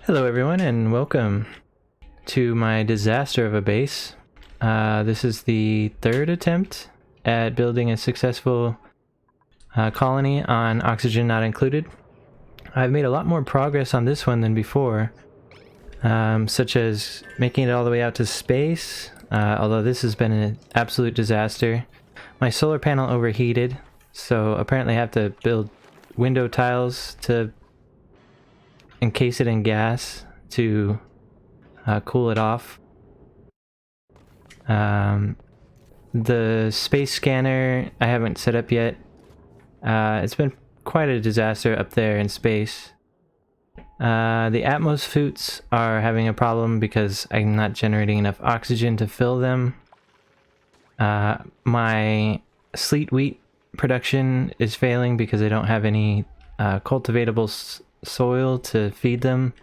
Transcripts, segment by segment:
Hello everyone and welcome to my disaster of a base. This is the third attempt at building a successful colony on oxygen not included. I've made a lot more progress on this one than before, such as making it all the way out to space, although this has been an absolute disaster. My solar panel overheated, so apparently I have to build window tiles to encase it in gas to cool it off. The space scanner I haven't set up yet. It's been quite a disaster up there in space. The Atmos foods are having a problem because I'm not generating enough oxygen to fill them. My sleet wheat production is failing because I don't have any cultivatable soil to feed them.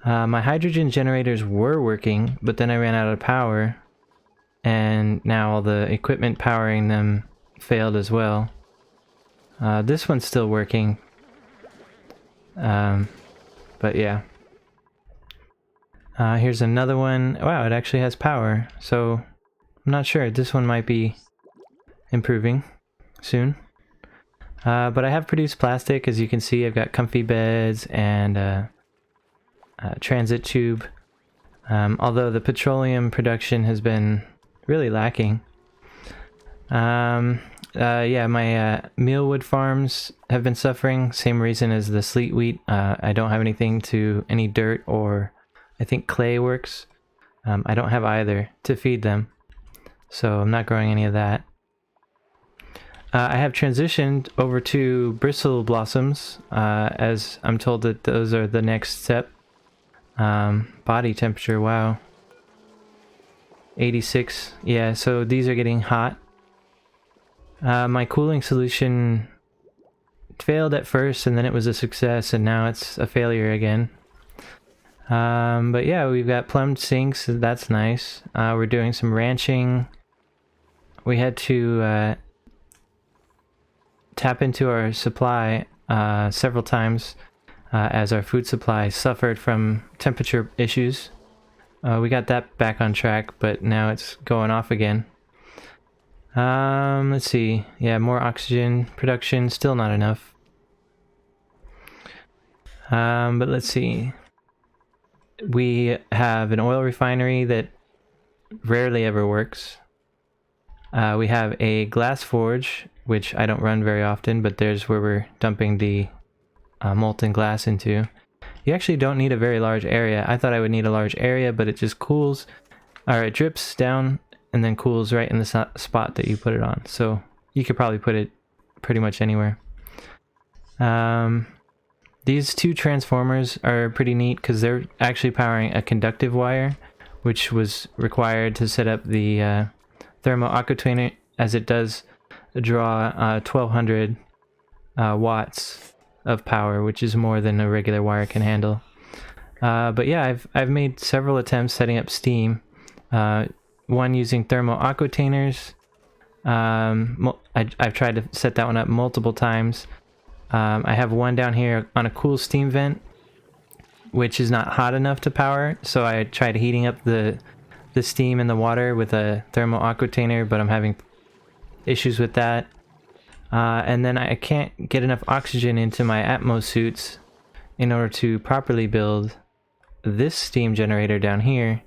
My hydrogen generators were working, but then I ran out of power, and now all the equipment powering them failed as well. This one's still working, but yeah. Here's another one. Wow, it actually has power, so I'm not sure. This one might be improving soon. But I have produced plastic. As you can see, I've got comfy beds and a transit tube. Although the petroleum production has been really lacking. Yeah, my mealwood farms have been suffering. Same reason as the sleet wheat. I don't have any dirt or I think clay works. I don't have either to feed them. So I'm not growing any of that. I have transitioned over to bristle blossoms, as I'm told that those are the next step. Body temperature, wow. 86, yeah, so these are getting hot. My cooling solution failed at first, and then it was a success, and now it's a failure again. But yeah, we've got plumbed sinks, so that's nice. We're doing some ranching. We had to tap into our supply several times as our food supply suffered from temperature issues. We got that back on track, but now it's going off again. Let's see. Yeah, more oxygen production, still not enough. But let's see. We have an oil refinery that rarely ever works. We have a glass forge, which I don't run very often, but there's where we're dumping the molten glass into. You actually don't need a very large area. I thought I would need a large area, but it just cools, or it drips down and then cools right in the spot that you put it on. So you could probably put it pretty much anywhere. These two transformers are pretty neat because they're actually powering a conductive wire, which was required to set up the thermal aquitainer, as it does draw 1200 watts of power, which is more than a regular wire can handle. But yeah, I've made several attempts setting up steam. One using thermal aquitainers. I've tried to set that one up multiple times. I have one down here on a cool steam vent, which is not hot enough to power, so I tried heating up the steam in the water with a thermal aquitainer, but I'm having issues with that. And then I can't get enough oxygen into my Atmos suits in order to properly build this steam generator down here.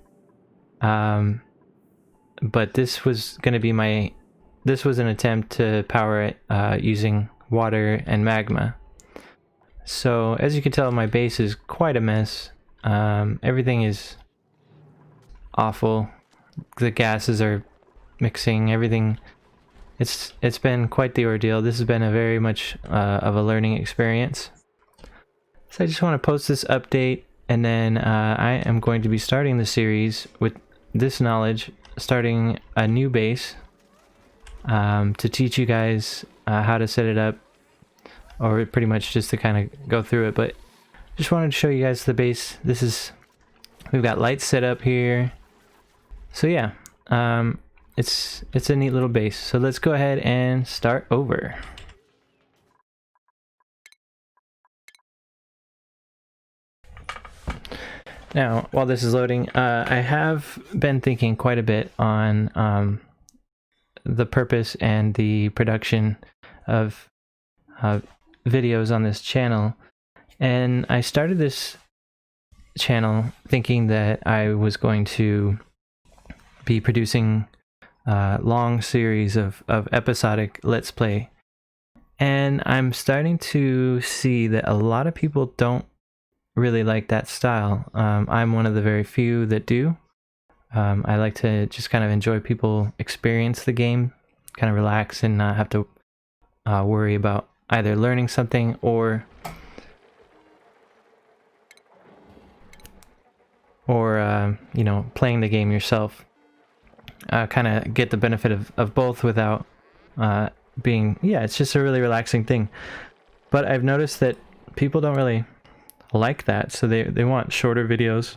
But this was going to be this was an attempt to power it using water and magma. So as you can tell, my base is quite a mess. Everything is awful. The gases are mixing, everything. It's been quite the ordeal. This has been a very much of a learning experience. So I just want to post this update, and then I am going to be starting the series with this knowledge, starting a new base to teach you guys how to set it up, or pretty much just to kind of go through it. But just wanted to show you guys the base. We've got lights set up here. So yeah, it's a neat little base. So let's go ahead and start over. Now, while this is loading, I have been thinking quite a bit on the purpose and the production of videos on this channel. And I started this channel thinking that I was going to be producing long series of episodic Let's Play. And I'm starting to see that a lot of people don't really like that style. I'm one of the very few that do. I like to just kind of enjoy people experience the game, kind of relax and not have to worry about either learning something or you know, playing the game yourself. Kind of get the benefit of both without being, yeah, it's just a really relaxing thing. But I've noticed that people don't really like that, so they want shorter videos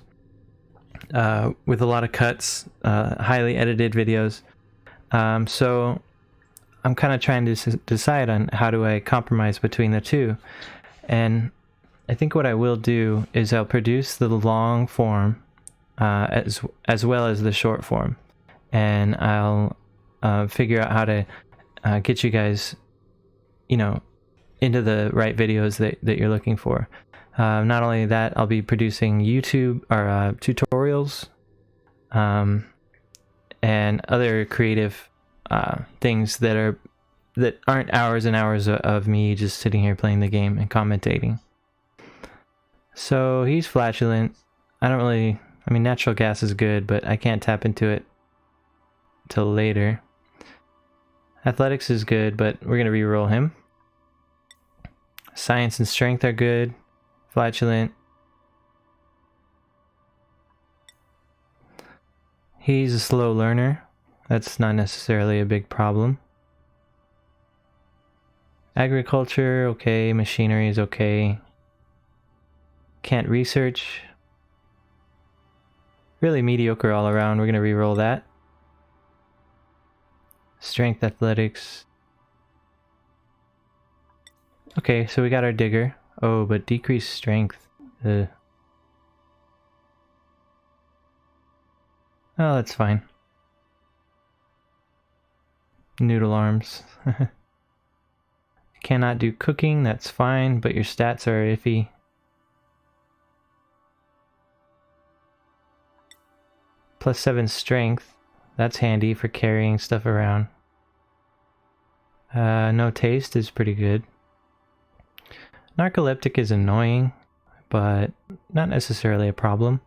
with a lot of cuts, highly edited videos. So I'm kind of trying to decide on how do I compromise between the two. And I think what I will do is I'll produce the long form as well as the short form, and I'll figure out how to get you guys, you know, into the right videos that you're looking for. Not only that, I'll be producing YouTube or tutorials and other creative things that aren't hours and hours of me just sitting here playing the game and commentating. So he's flatulent. I mean, natural gas is good, but I can't tap into it till later. Athletics is good, but we're gonna reroll him. Science and strength are good. Flatulent. He's a slow learner. That's not necessarily a big problem. Agriculture, okay. Machinery is okay. Can't research. Really mediocre all around. We're gonna reroll that. Strength, athletics. Okay, so we got our digger. Oh, but decreased strength. Oh, that's fine. Noodle arms. Cannot do cooking, that's fine, but your stats are iffy. +7 strength. That's handy for carrying stuff around. No taste is pretty good. Narcoleptic is annoying, but not necessarily a problem.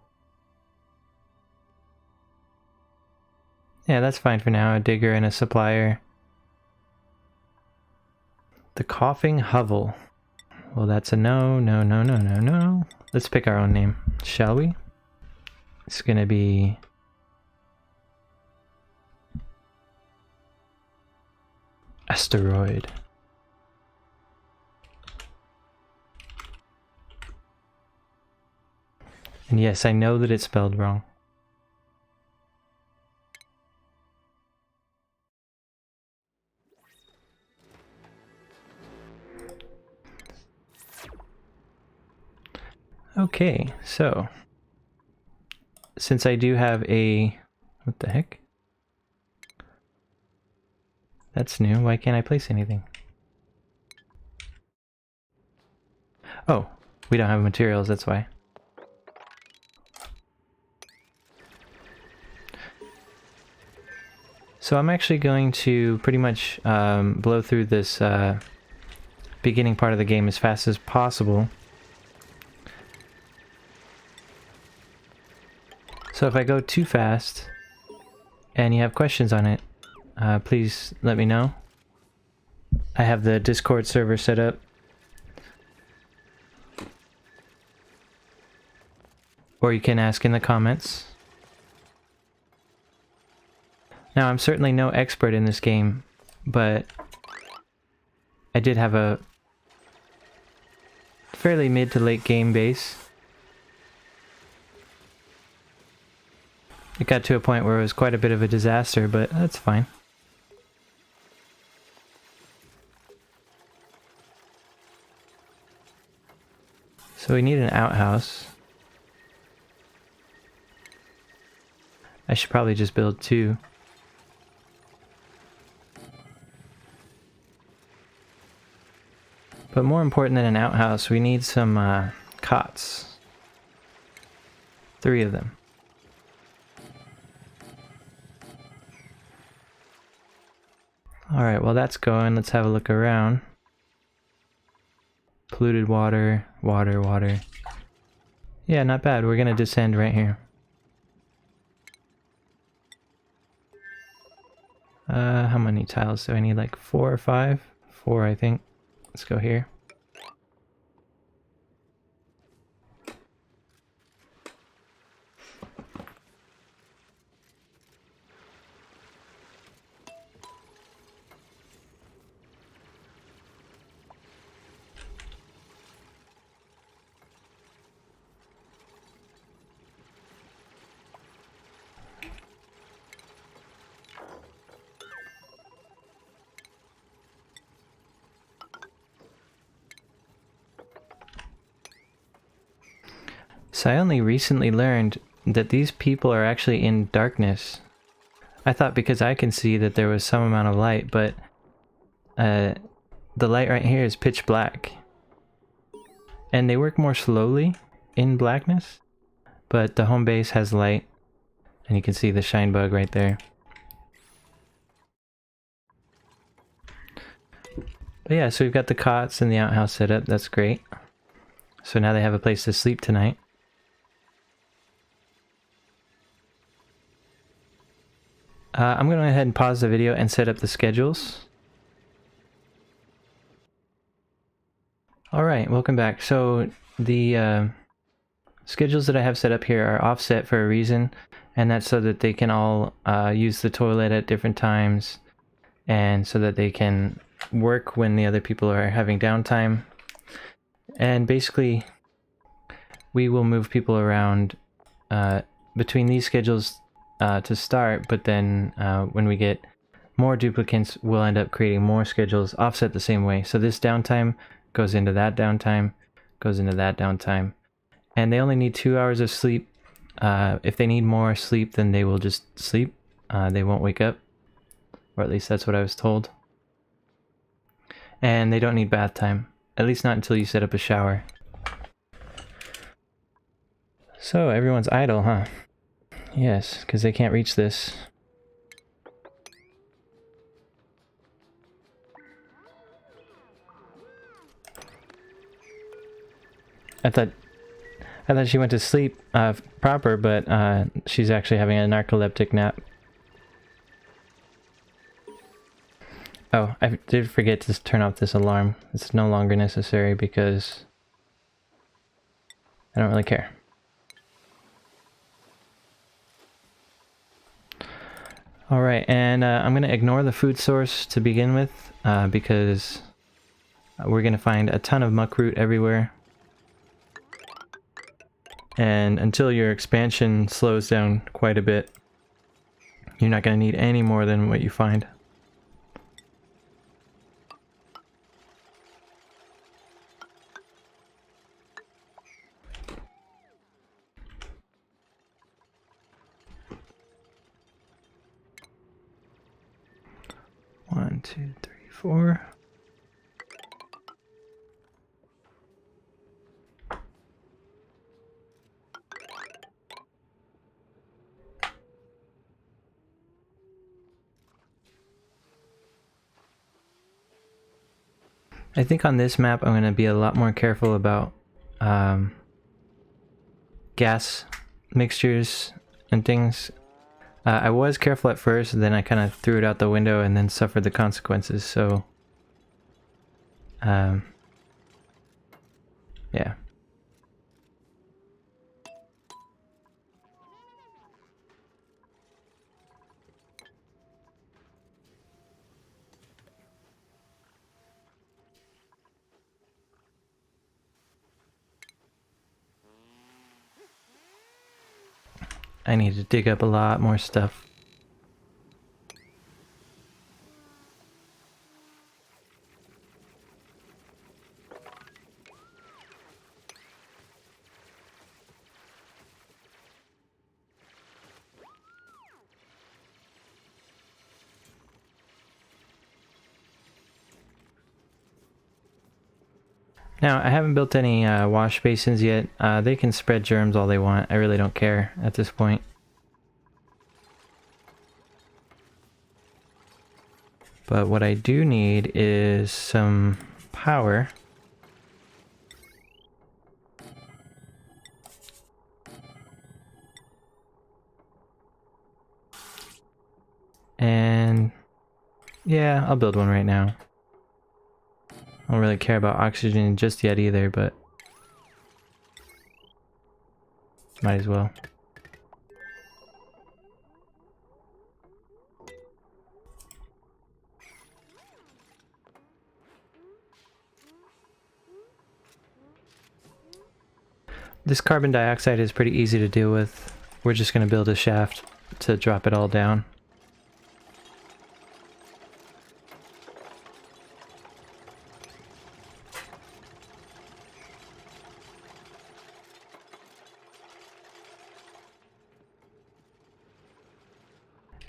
Yeah, that's fine for now. A digger and a supplier. The coughing hovel. Well, that's a no, no, no, no, no, no. Let's pick our own name, shall we? It's gonna be... Asteroid. And yes, I know that it's spelled wrong. Okay, so since I do have a... What the heck? That's new. Why can't I place anything? Oh, we don't have materials, that's why. So I'm actually going to pretty much blow through this beginning part of the game as fast as possible. So if I go too fast and you have questions on it, please let me know. I have the Discord server set up. Or you can ask in the comments. Now, I'm certainly no expert in this game, but I did have a fairly mid to late game base. It got to a point where it was quite a bit of a disaster, but that's fine. So we need an outhouse. I should probably just build 2. But more important than an outhouse, we need some cots. 3 of them. Alright, well that's going. Let's have a look around. Polluted water, water. Yeah, not bad. We're gonna descend right here. How many tiles do I need? Like 4 or 5? 4, I think. Let's go here. So I only recently learned that these people are actually in darkness. I thought because I can see that there was some amount of light, but the light right here is pitch black. And they work more slowly in blackness, but the home base has light, and you can see the shine bug right there. But yeah, so we've got the cots and the outhouse set up. That's great. So now they have a place to sleep tonight. I'm going to go ahead and pause the video and set up the schedules. Alright, welcome back. So the schedules that I have set up here are offset for a reason, and that's so that they can all use the toilet at different times, and so that they can work when the other people are having downtime. And basically, we will move people around between these schedules to start, but then when we get more duplicates, we'll end up creating more schedules offset the same way. So this downtime goes into that downtime, goes into that downtime. And they only need 2 hours of sleep. If they need more sleep, then they will just sleep. They won't wake up. Or at least that's what I was told. And they don't need bath time. At least not until you set up a shower. So everyone's idle, huh? Yes, because they can't reach this. I thought she went to sleep proper, but she's actually having a narcoleptic nap. Oh, I did forget to turn off this alarm. It's no longer necessary because I don't really care. Alright, and I'm going to ignore the food source to begin with because we're going to find a ton of muckroot everywhere. And until your expansion slows down quite a bit, you're not going to need any more than what you find. One, two, three, 4. I think on this map I'm going to be a lot more careful about gas mixtures and things. I was careful at first, and then I kind of threw it out the window and then suffered the consequences, so yeah. I need to dig up a lot more stuff. Now, I haven't built any wash basins yet. They can spread germs all they want. I really don't care at this point. But what I do need is some power. And yeah, I'll build one right now. I don't really care about oxygen just yet either, but might as well. This carbon dioxide is pretty easy to deal with. We're just going to build a shaft to drop it all down.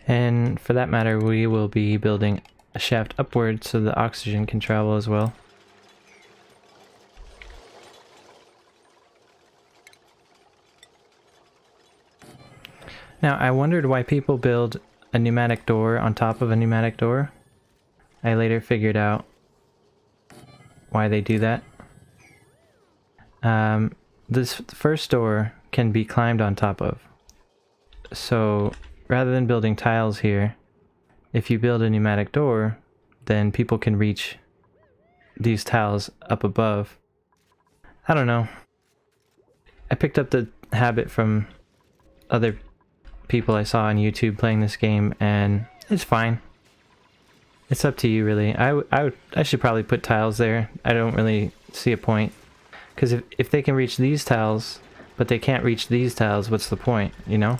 And for that matter, we will be building a shaft upwards so the oxygen can travel as well. Now, I wondered why people build a pneumatic door on top of a pneumatic door. I later figured out why they do that. This first door can be climbed on top of. So rather than building tiles here, if you build a pneumatic door, then people can reach these tiles up above. I don't know. I picked up the habit from other people I saw on YouTube playing this game, and it's fine. It's up to you, really. I should probably put tiles there. I don't really see a point. Because if they can reach these tiles, but they can't reach these tiles, what's the point, you know?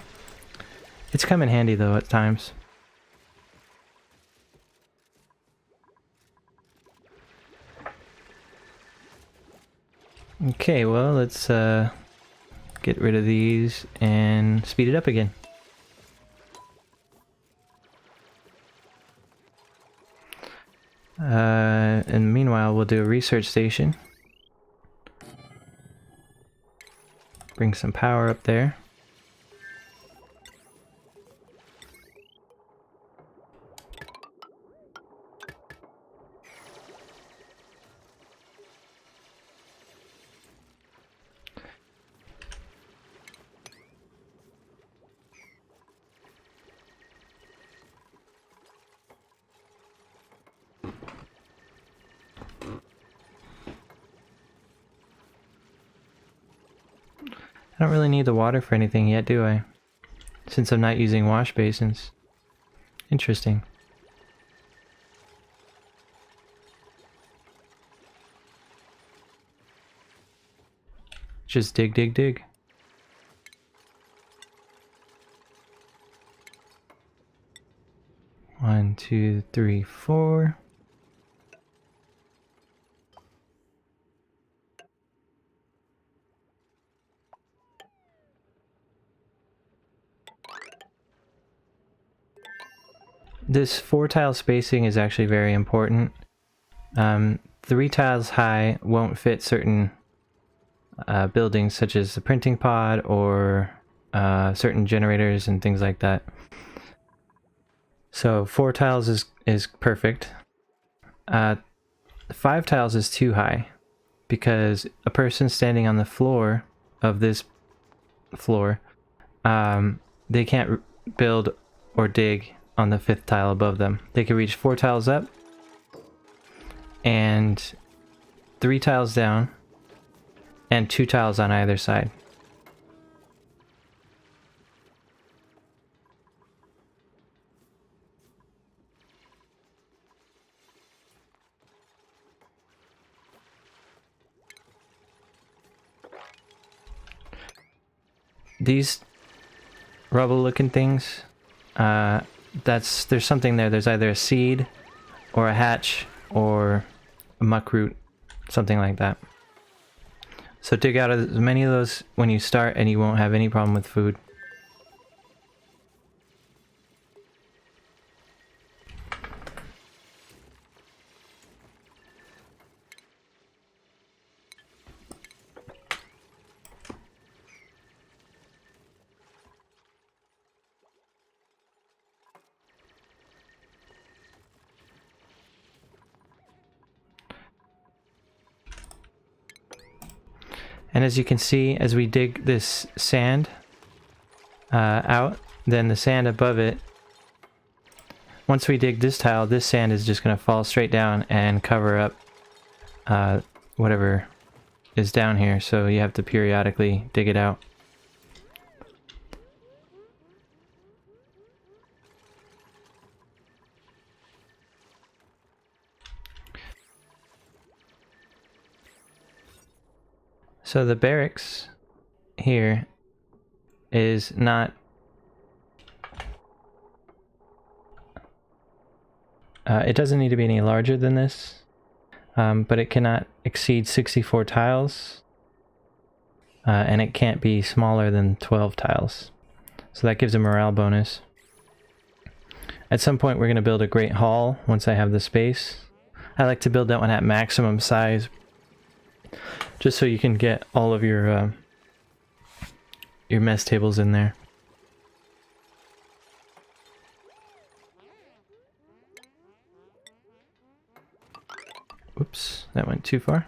It's come in handy, though, at times. Okay, well, let's get rid of these and speed it up again. And meanwhile, we'll do a research station. Bring some power up there. I don't really need the water for anything yet, do I? Since I'm not using wash basins. Interesting. Just dig, dig, dig. One, two, three, four. This 4-tile spacing is actually very important. 3 tiles high won't fit certain buildings such as the printing pod or certain generators and things like that. So 4 tiles is perfect. 5 tiles is too high because a person standing on the floor of this floor, they can't build or dig on the 5th tile above them. They can reach 4 tiles up and 3 tiles down and 2 tiles on either side. These rubble looking things, there's something there. There's either a seed or a hatch or a muck root, something like that. So dig out as many of those when you start and you won't have any problem with food. And as you can see, as we dig this sand out, then the sand above it, once we dig this tile, this sand is just going to fall straight down and cover up whatever is down here, so you have to periodically dig it out. So the barracks here is not it doesn't need to be any larger than this, but it cannot exceed 64 tiles, and it can't be smaller than 12 tiles. So that gives a morale bonus. At some point we're going to build a great hall once I have the space. I like to build that one at maximum size, just so you can get all of your mess tables in there. Oops, that went too far.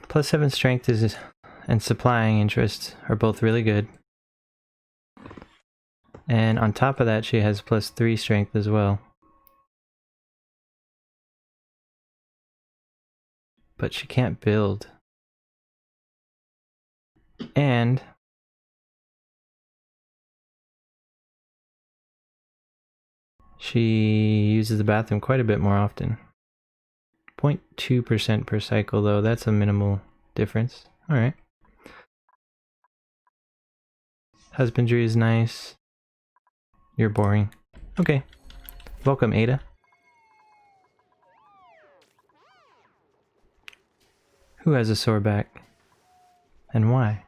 +7 strength is and supplying interest are both really good. And on top of that, she has +3 strength as well. But she can't build. And she uses the bathroom quite a bit more often. 0.2% per cycle though, that's a minimal difference. Alright. Husbandry is nice. You're boring. Okay. Welcome, Ada. Who has a sore back? And why?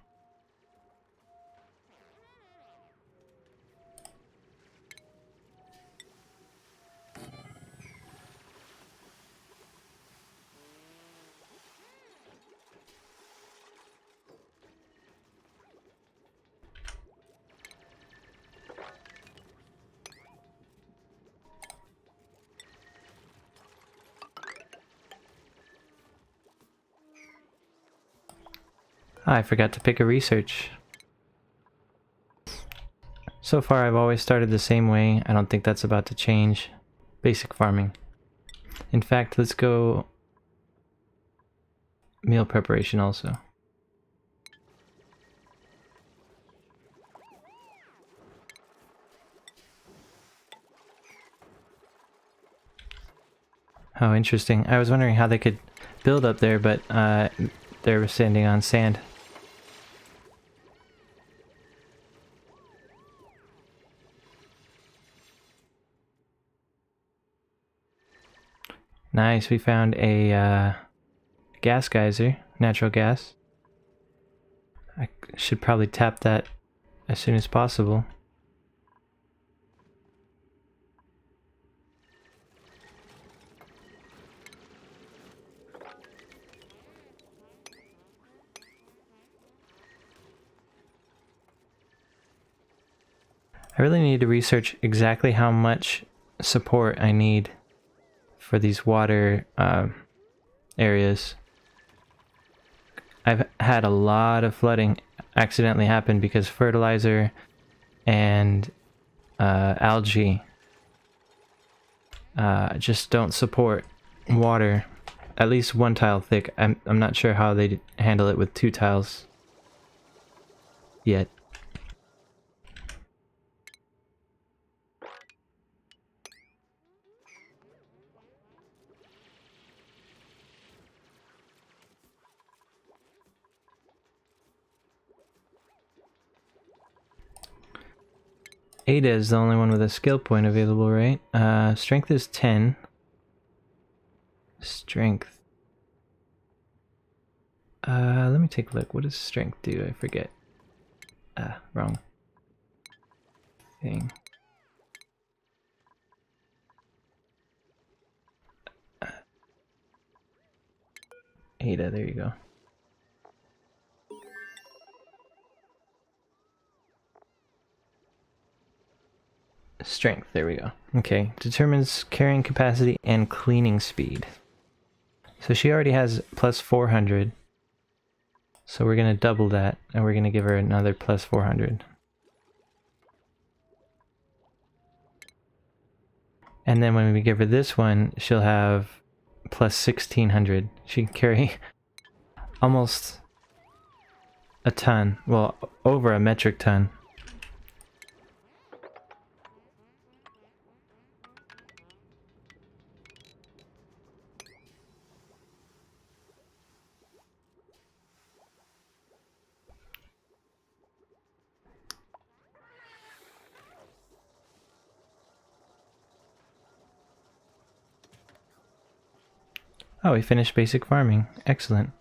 I forgot to pick a research. So far I've always started the same way. I don't think that's about to change. Basic farming. In fact, let's go meal preparation also. Oh, interesting. I was wondering how they could build up there, but they're standing on sand. Nice, we found a gas geyser, natural gas. I should probably tap that as soon as possible. I really need to research exactly how much support I need for these water areas. I've had a lot of flooding accidentally happen because fertilizer and algae just don't support water at least 1 tile thick. I'm not sure how they handle it with 2 tiles yet. Ada is the only one with a skill point available, right? Strength is 10. Strength. Let me take a look. What does strength do? I forget. Wrong thing. Ada, there you go. Strength, there we go. Okay, determines carrying capacity and cleaning speed. So she already has plus 400. So we're gonna double that, and we're gonna give her another plus 400. And then when we give her this one, she'll have plus 1600. She can carry almost a ton. Well, over a metric ton. Oh, we finished basic farming. Excellent.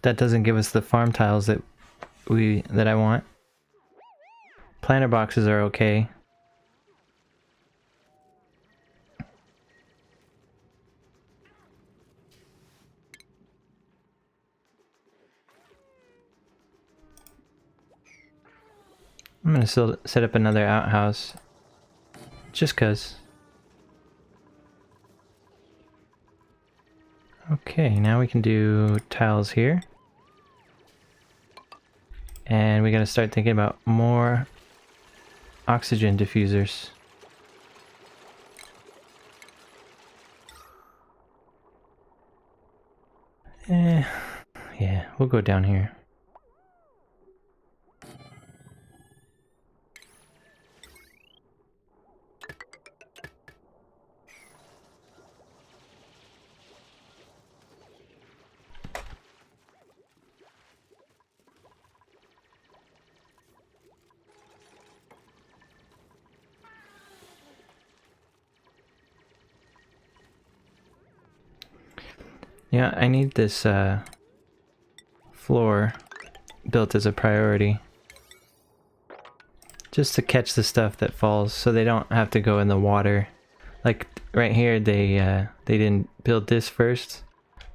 That doesn't give us the farm tiles that I want. Planter boxes are okay. I'm gonna still set up another outhouse. Just cause. Okay, now we can do tiles here. And we gotta start thinking about more oxygen diffusers. Yeah, we'll go down here. Yeah, I need this floor built as a priority. Just to catch the stuff that falls so they don't have to go in the water. Like right here they didn't build this first.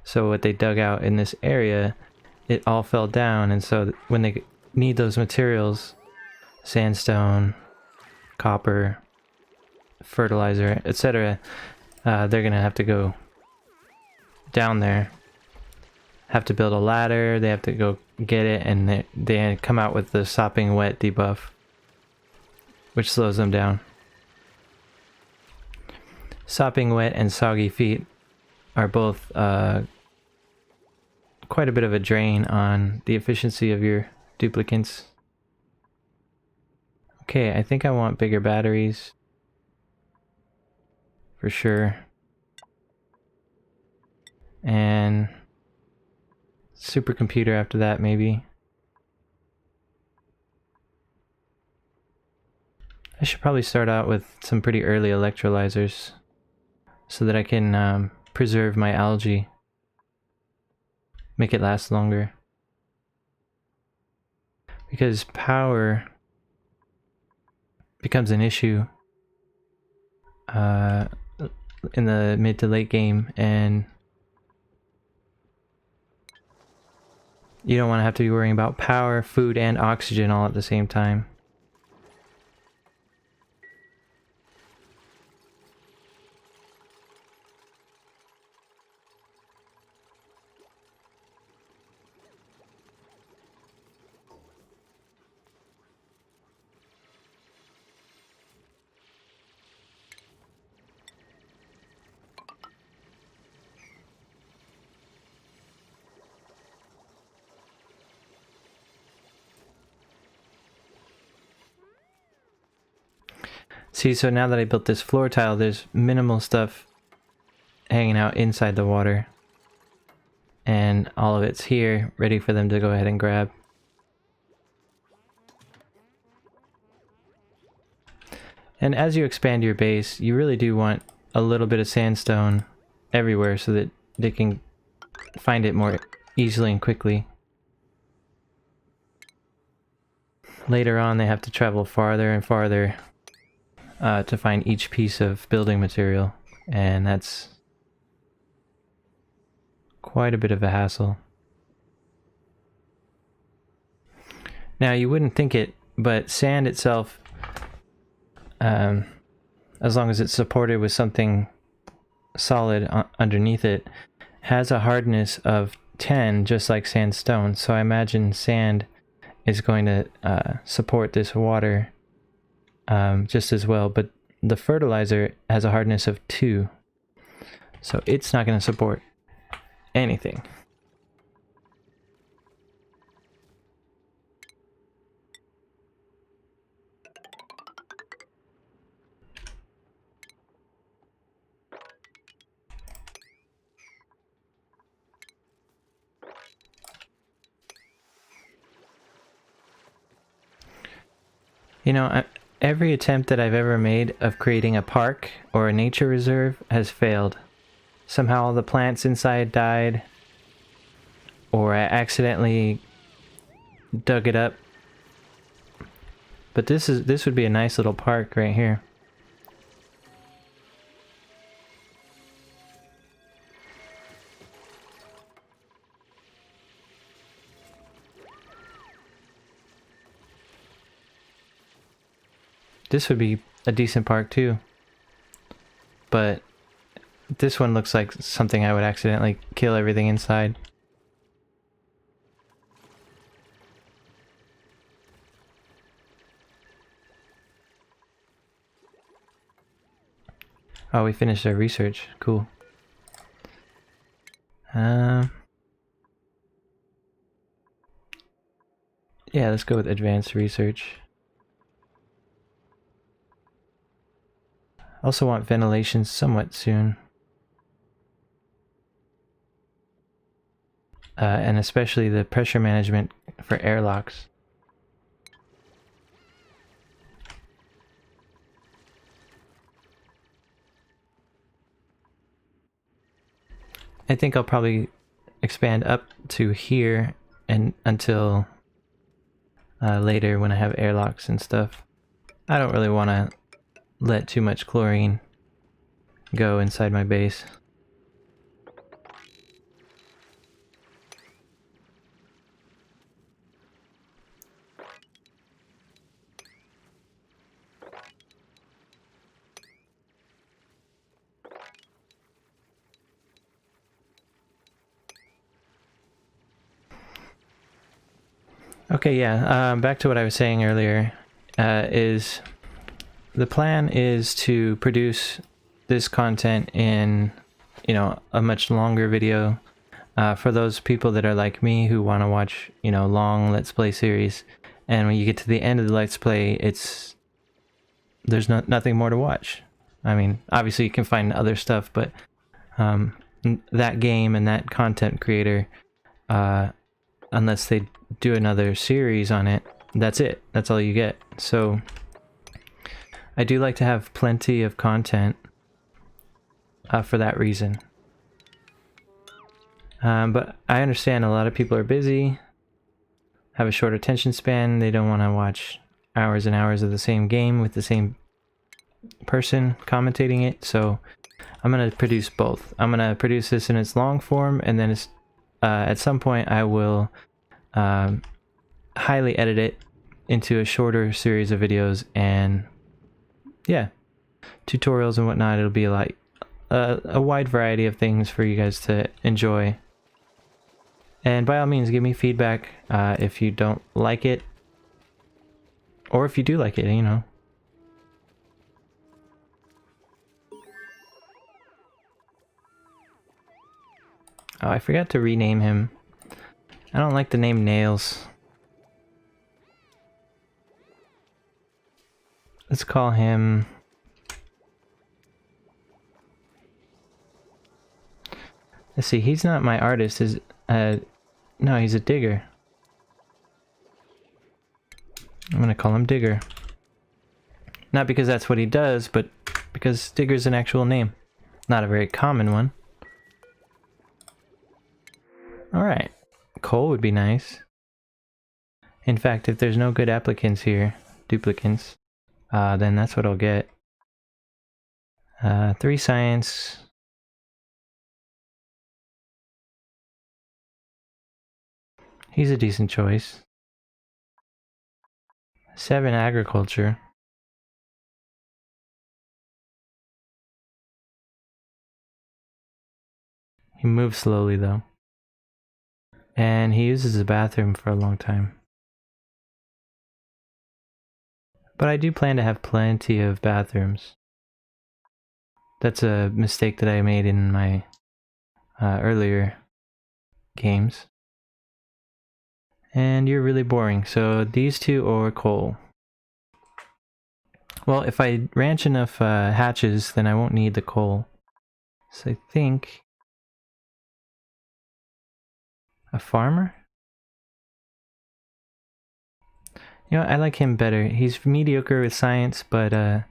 So what they dug out in this area, it all fell down, and so when they need those materials, sandstone, copper, fertilizer, etc., they're gonna have to go down there, have to build a ladder, they have to go get it, and they come out with the sopping wet debuff, which slows them down. Sopping wet and soggy feet are both quite a bit of a drain on the efficiency of your duplicants. Okay, I think I want bigger batteries. For sure. And supercomputer after that, maybe. I should probably start out with some pretty early electrolyzers so that I can preserve my algae, make it last longer. Because power becomes an issue in the mid to late game, and you don't want to have to be worrying about power, food, and oxygen all at the same time. See, so now that I built this floor tile, there's minimal stuff hanging out inside the water. And all of it's here, ready for them to go ahead and grab. And as you expand your base, you really do want a little bit of sandstone everywhere so that they can find it more easily and quickly. Later on, they have to travel farther and farther to find each piece of building material, and that's quite a bit of a hassle. Now, you wouldn't think it, but sand itself, as long as it's supported with something solid underneath it, has a hardness of 10, just like sandstone. So I imagine sand is going to support this water just as well, but the fertilizer has a hardness of 2, so it's not going to support anything. You know, every attempt that I've ever made of creating a park or a nature reserve has failed. Somehow all the plants inside died, or I accidentally dug it up. But this would be a nice little park right here. This would be a decent park too. But this one looks like something I would accidentally kill everything inside. Oh, we finished our research. Cool. Yeah, let's go with advanced research. Also want ventilation somewhat soon. And especially the pressure management for airlocks. I think I'll probably expand up to here and until later when I have airlocks and stuff. I don't really want to let too much chlorine go inside my base. Okay, yeah, back to what I was saying earlier, is the plan is to produce this content in, you know, a much longer video for those people that are like me who want to watch, you know, long Let's Play series, and when you get to the end of the Let's Play, there's nothing more to watch. I mean, obviously you can find other stuff, but that game and that content creator, unless they do another series on it, that's it. That's all you get. So I do like to have plenty of content for that reason. But I understand a lot of people are busy, have a short attention span, they don't want to watch hours and hours of the same game with the same person commentating it, so I'm going to produce both. I'm going to produce this in its long form, and then at some point I will highly edit it into a shorter series of videos, and yeah, tutorials and whatnot. It'll be like a wide variety of things for you guys to enjoy. And by all means, give me feedback if you don't like it, or if you do like it, you know. Oh, I forgot to rename him. I don't like the name Nails. Let's call him... Let's see, he's not my artist, no, he's a digger. I'm gonna call him Digger. Not because that's what he does, but because Digger's an actual name. Not a very common one. Alright. Coal would be nice. In fact, if there's no good applicants here, duplicants, then that's what I'll get. 3 science. He's a decent choice. 7 agriculture. He moves slowly though. And he uses the bathroom for a long time. But I do plan to have plenty of bathrooms. That's a mistake that I made in my earlier games. And you're really boring, so these two or coal. Well, if I ranch enough hatches, then I won't need the coal. So I think... a farmer? You know, I like him better. He's mediocre with science, but I'd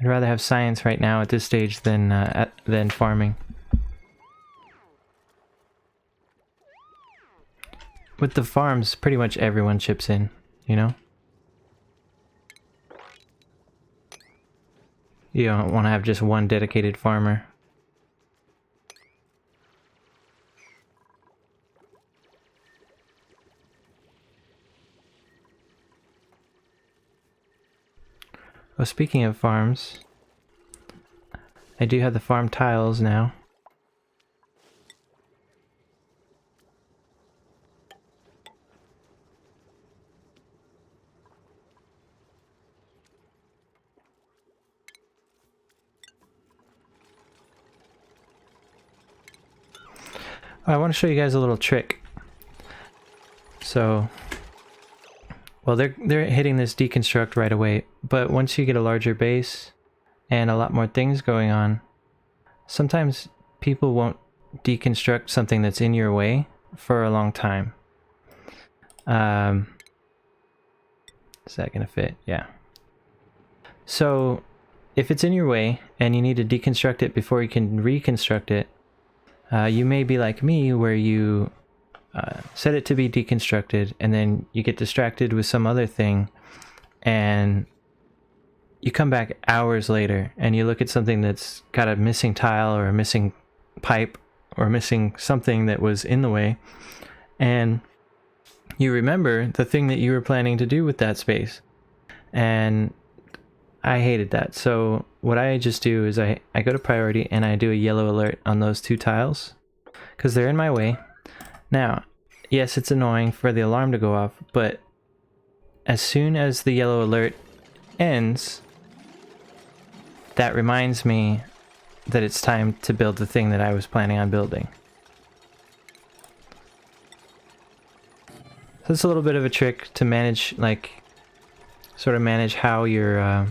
rather have science right now at this stage than farming. With the farms, pretty much everyone chips in, you know? You don't want to have just one dedicated farmer. Well, speaking of farms, I do have the farm tiles now. I want to show you guys a little trick. So, well, they're hitting this deconstruct right away, but once you get a larger base and a lot more things going on, sometimes people won't deconstruct something that's in your way for a long time. Is that gonna fit? Yeah. So, if it's in your way and you need to deconstruct it before you can reconstruct it, you may be like me, where you set it to be deconstructed and then you get distracted with some other thing and you come back hours later and you look at something that's got a missing tile or a missing pipe or missing something that was in the way, and you remember the thing that you were planning to do with that space. And I hated that. So what I just do is I go to priority and I do a yellow alert on those 2 tiles because they're in my way. Now, yes, it's annoying for the alarm to go off, but as soon as the yellow alert ends, that reminds me that it's time to build the thing that I was planning on building. So it's a little bit of a trick to manage, like, sort of manage how you're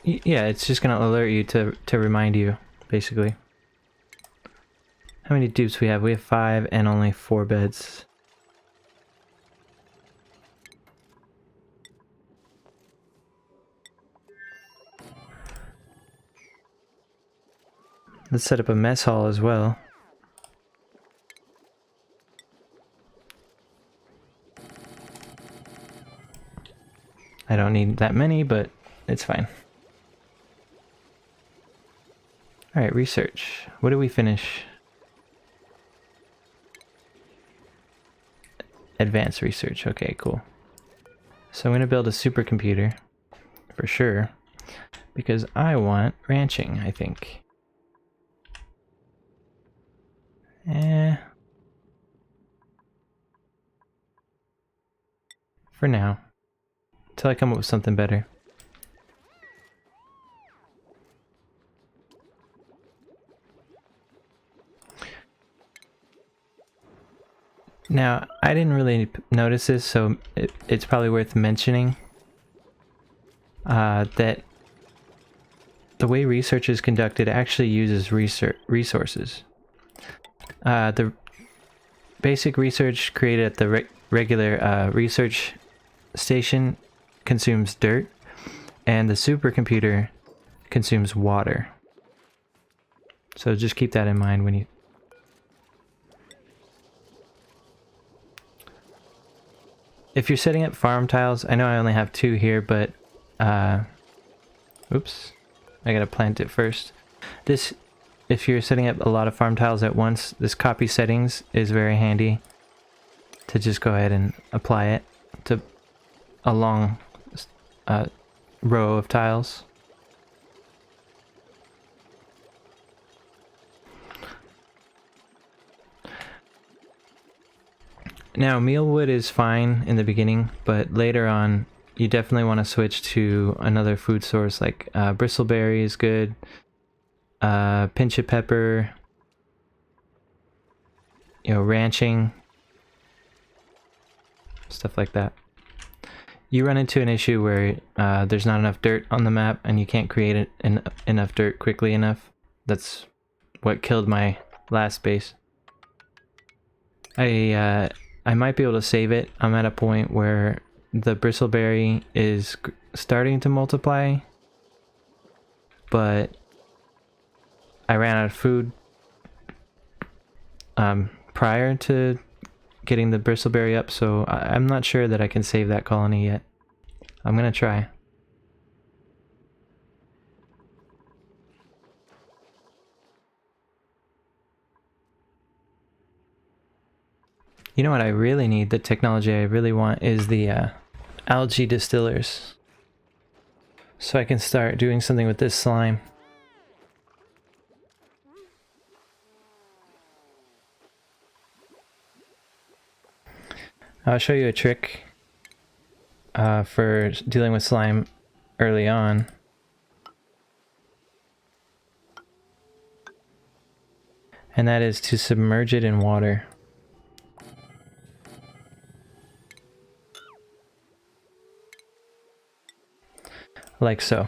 yeah, it's just gonna alert you to remind you, basically. How many dupes we have? We have 5 and only 4 beds. Let's set up a mess hall as well. I don't need that many, but it's fine. Alright, research. What do we finish? Advanced research. Okay, cool. So I'm going to build a supercomputer, for sure, because I want ranching, I think. For now. Until I come up with something better. Now, I didn't really notice this, so it's probably worth mentioning that the way research is conducted actually uses resources. The basic research created at the regular research station consumes dirt, and the supercomputer consumes water. So just keep that in mind when you... If you're setting up farm tiles, I know I only have 2 here, but oops, I gotta plant it first. This, if you're setting up a lot of farm tiles at once, this copy settings is very handy to just go ahead and apply it to a long row of tiles. Now, mealwood is fine in the beginning, but later on, you definitely want to switch to another food source, like bristleberry is good, pinch of pepper, you know, ranching, stuff like that. You run into an issue where there's not enough dirt on the map and you can't create enough dirt quickly enough. That's what killed my last base. I might be able to save it. I'm at a point where the bristleberry is starting to multiply, but I ran out of food prior to getting the bristleberry up, so I'm not sure that I can save that colony yet. I'm gonna try. You know what I really need, the technology I really want, is the algae distillers. So I can start doing something with this slime. I'll show you a trick for dealing with slime early on. And that is to submerge it in water. Like so.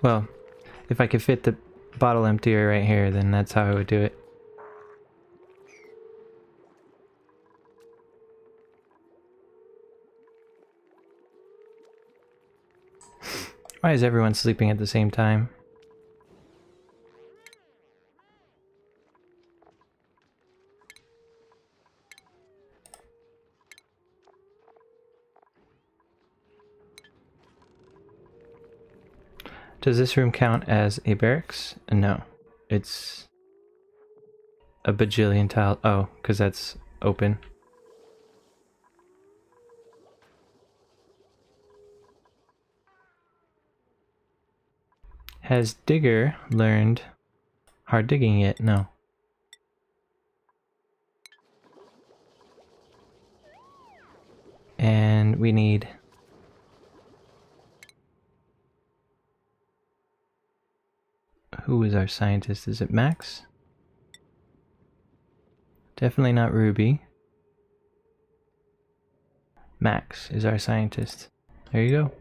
Well, if I could fit the bottle emptier right here, then that's how I would do it. Why is everyone sleeping at the same time? Does this room count as a barracks? No. It's a bajillion tile. Oh, because that's open. Has Digger learned hard digging yet? No. And we need... Who is our scientist? Is it Max? Definitely not Ruby. Max is our scientist. There you go.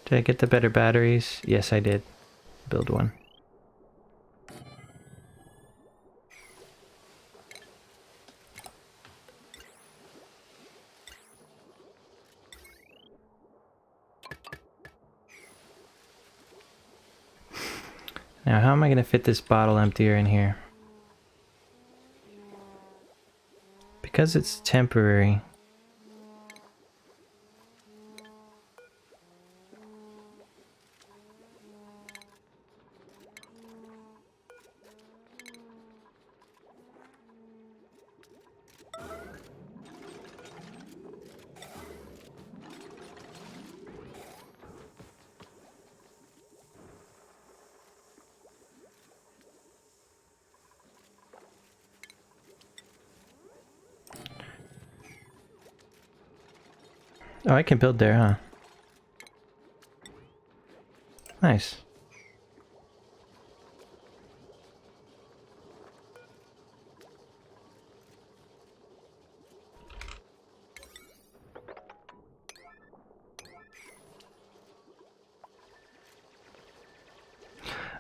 Did I get the better batteries? Yes, I did. Build one. Now, how am I going to fit this bottle emptier in here? Because it's temporary. Oh, I can build there, huh? Nice.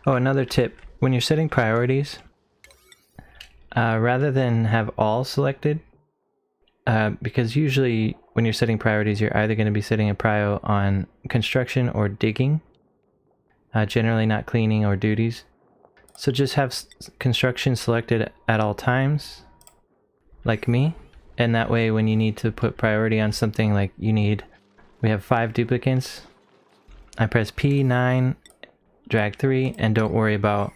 Oh, another tip. When you're setting priorities, rather than have all selected, because usually when you're setting priorities, you're either going to be setting a prio on construction or digging, generally not cleaning or duties. So just have construction selected at all times, like me, and that way when you need to put priority on something, like we have 5 duplicants, I press P9, drag 3, and don't worry about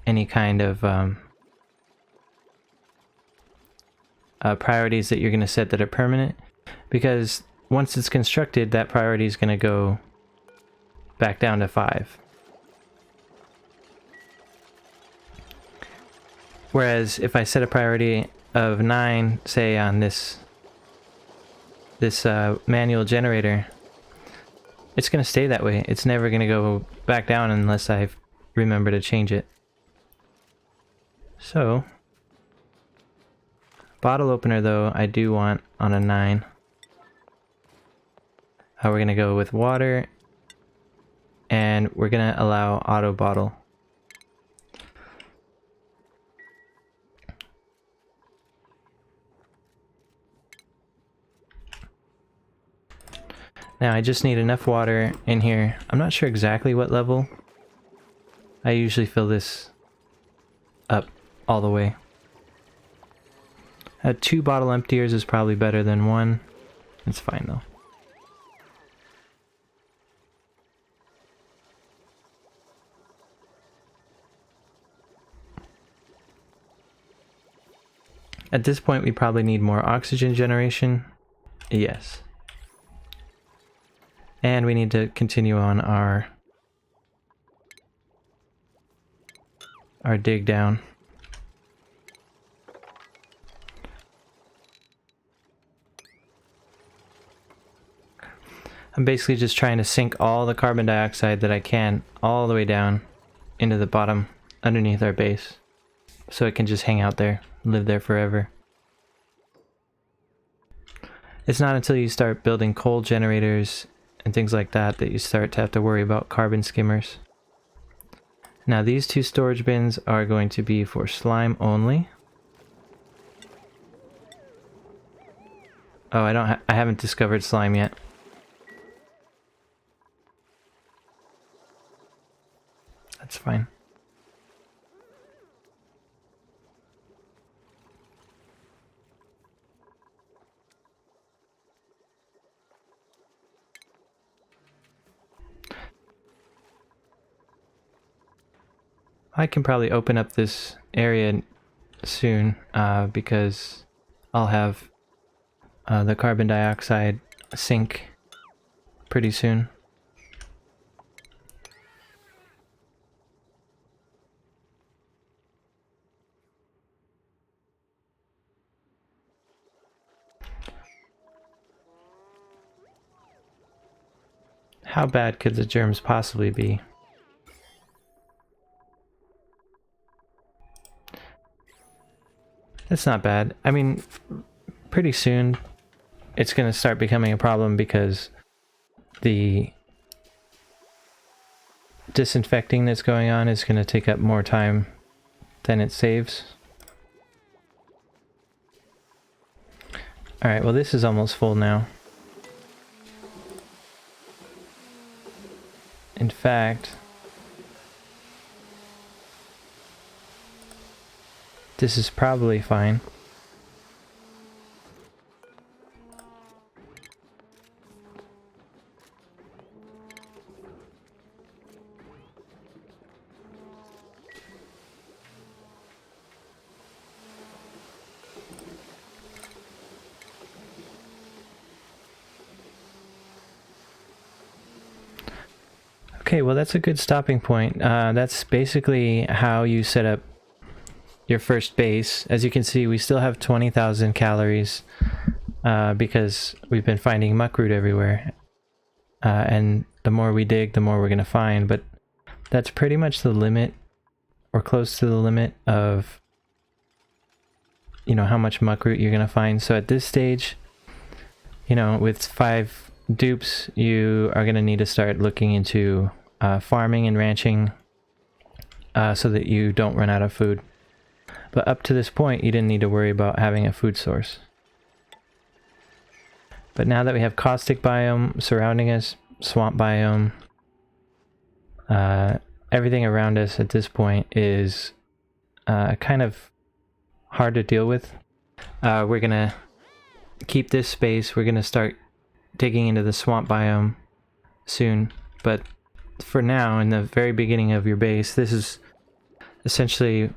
any kind of priorities that you're going to set that are permanent, because once it's constructed, that priority is going to go back down to 5. Whereas if I set a priority of 9, say on this manual generator, it's going to stay that way. It's never going to go back down unless I remember to change it. So, bottle opener though, I do want on a 9. We're going to go with water, and we're going to allow auto bottle. Now I just need enough water in here. I'm not sure exactly what level. I usually fill this up all the way. 2 bottle emptiers is probably better than 1. It's fine though. At this point we probably need more oxygen generation. Yes. And we need to continue on our dig down. I'm basically just trying to sink all the carbon dioxide that I can all the way down into the bottom underneath our base, so it can just hang out there, live there forever. It's not until you start building coal generators and things like that that you start to have to worry about carbon skimmers. Now these 2 storage bins are going to be for slime only. Oh, I haven't discovered slime yet. That's fine. I can probably open up this area soon because I'll have the carbon dioxide sink pretty soon. How bad could the germs possibly be? It's not bad. I mean, pretty soon it's going to start becoming a problem because the disinfecting that's going on is going to take up more time than it saves. Alright, well this is almost full now. In fact, this is probably fine. Okay, well that's a good stopping point. That's basically how you set up your first base. As you can see, we still have 20,000 calories because we've been finding muckroot everywhere. And the more we dig, the more we're going to find, but that's pretty much the limit, or close to the limit of, you know, how much muckroot you're going to find. So at this stage, you know, with 5 dupes, you are going to need to start looking into farming and ranching so that you don't run out of food. But up to this point, you didn't need to worry about having a food source. But now that we have caustic biome surrounding us, swamp biome, everything around us at this point is kind of hard to deal with. We're gonna keep this space. We're gonna start digging into the swamp biome soon. But for now, in the very beginning of your base, this is essentially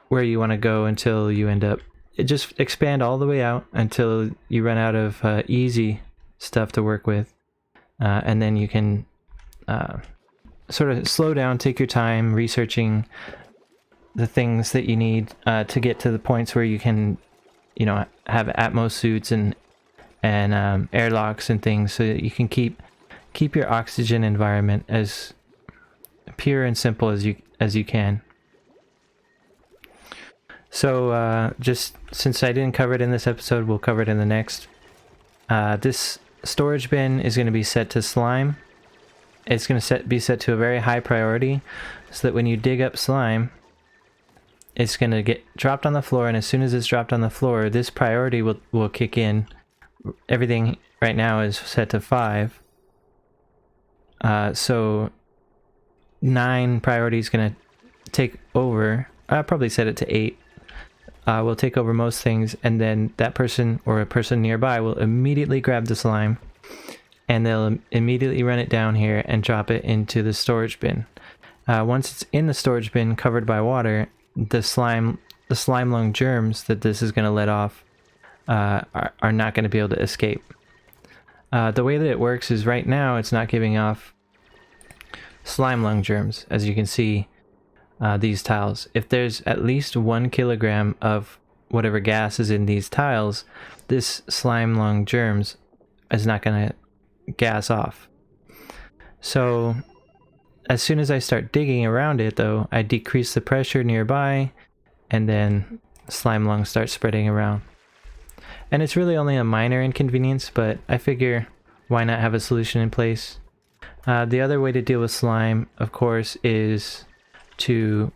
where you want to go until you end up. Just expand all the way out until you run out of easy stuff to work with. And then you can sort of slow down, take your time researching the things that you need to get to the points where you can, you know, have Atmos suits and airlocks and things, so that you can keep your oxygen environment as pure and simple as you can. So just since I didn't cover it in this episode, we'll cover it in the next. This storage bin is going to be set to slime. It's going to be set to a very high priority, so that when you dig up slime, it's going to get dropped on the floor, and as soon as it's dropped on the floor, this priority will kick in. Everything right now is set to 5. So 9 priority is going to take over. I'll probably set it to 8. Will take over most things, and then that person or a person nearby will immediately grab the slime, and they'll immediately run it down here and drop it into the storage bin. Once it's in the storage bin covered by water, the slime lung germs that this is going to let off are not going to be able to escape. The way that it works is right now it's not giving off slime lung germs, as you can see. These tiles. If there's at least 1 kilogram of whatever gas is in these tiles, this slime lung germs is not going to gas off. So as soon as I start digging around it, though, I decrease the pressure nearby, and then slime lungs start spreading around. And it's really only a minor inconvenience, but I figure why not have a solution in place. The other way to deal with slime, of course, is to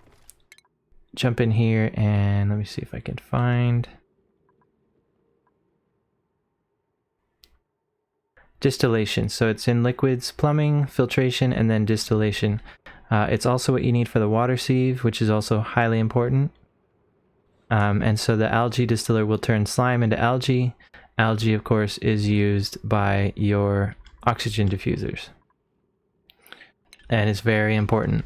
jump in here and let me see if I can find distillation. So it's in liquids, plumbing, filtration, and then distillation. It's also what you need for the water sieve, which is also highly important. And so the algae distiller will turn slime into algae. Algae, of course, is used by your oxygen diffusers, and it's very important.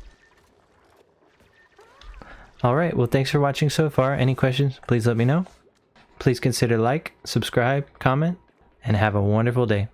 Alright, well, thanks for watching so far. Any questions, please let me know. Please consider like, subscribe, comment, and have a wonderful day.